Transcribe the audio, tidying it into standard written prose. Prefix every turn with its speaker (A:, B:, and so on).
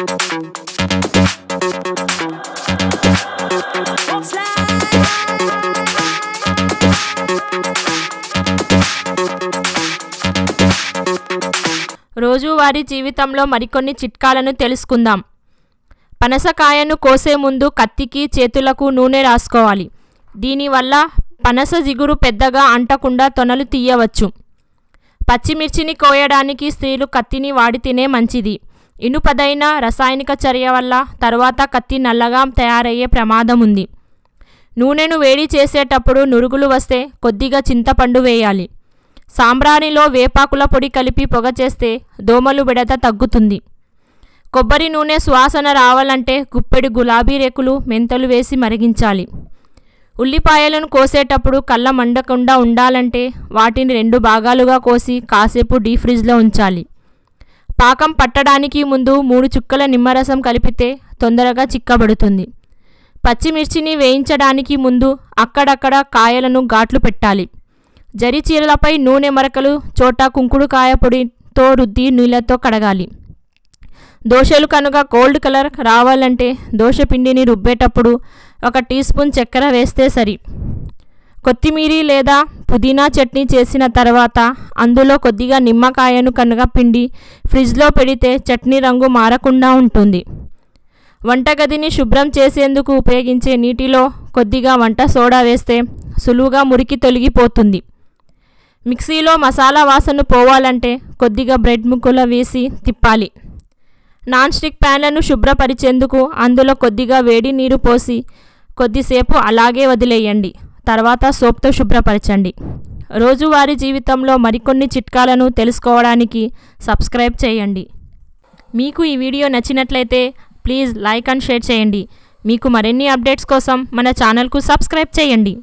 A: రోజువారీ జీవితంలో మరికొన్ని చిట్కాలను తెలుసుకుందాం. పనసకాయను కోసే ముందు కత్తికి చేతులకు నూనె రాసుకోవాలి. దీనివల్ల పనస జిగురు పెద్దగా అంటకుండా తొనలు తీయవచ్చు. పచ్చిమిర్చిని కోయడానికి స్త్రీలు కత్తిని వాడితేనే మంచిది. ఇనుపదైన రసాయనిక చర్య వల్ల తర్వాత కత్తి నల్లగా తయారయ్యే ప్రమాదం ఉంది. నూనెను వేడి చేసేటప్పుడు నురుగులు వస్తే కొద్దిగా చింతపండు వేయాలి. సాంబ్రాణిలో వేపాకుల పొడి కలిపి పొగ చేస్తే దోమలు బెడద తగ్గుతుంది. కొబ్బరి నూనె సువాసన రావాలంటే గుప్పెడు గులాబీ రేకులు మెంతులు వేసి మరిగించాలి. ఉల్లిపాయలను కోసేటప్పుడు కళ్ళ మండకుండా ఉండాలంటే వాటిని 2 భాగాలుగా కోసి కాసేపు డీప్ ఫ్రిడ్జ్లో ఉంచాలి. పాకం పట్టడానికి ముందు 3 చుక్కల నిమ్మరసం కలిపితే తొందరగా చిక్కబడుతుంది. పచ్చిమిర్చిని వేయించడానికి ముందు అక్కడక్కడ కాయలను ఘాట్లు పెట్టాలి. జరి చీరలపై నూనె మరకలు చోట కుంకుడుకాయ పొడితో రుద్ది నీళ్ళతో కడగాలి. దోశలు కనుక గోల్డ్ కలర్ రావాలంటే దోశ పిండిని రుబ్బేటప్పుడు 1 టీ స్పూన్ చక్కెర వేస్తే సరి. కొత్తిమీర లేదా పుదీనా చట్నీ చేసిన తర్వాత అందులో కొద్దిగా నిమ్మకాయను కనుక పిండి ఫ్రిడ్జ్లో పెడితే చట్నీ రంగు మారకుండా ఉంటుంది. వంటగదిని శుభ్రం చేసేందుకు ఉపయోగించే నీటిలో కొద్దిగా వంట సోడా వేస్తే సులువుగా మురికి తొలగిపోతుంది. మిక్సీలో మసాలా వాసన పోవాలంటే కొద్దిగా బ్రెడ్ ముక్కలు వేసి తిప్పాలి. నాన్ స్టిక్ ప్యాన్లను శుభ్రపరిచేందుకు అందులో కొద్దిగా వేడి నీరు పోసి కొద్దిసేపు అలాగే వదిలేయండి. తర్వాత సోప్తో శుభ్రపరచండి. రోజువారీ జీవితంలో మరికొన్ని చిట్కాలను తెలుసుకోవడానికి సబ్స్క్రైబ్ చేయండి. మీకు ఈ వీడియో నచ్చినట్లయితే ప్లీజ్ లైక్ అండ్ షేర్ చేయండి. మీకు మరిన్ని అప్డేట్స్ కోసం మన ఛానల్కు సబ్స్క్రైబ్ చేయండి.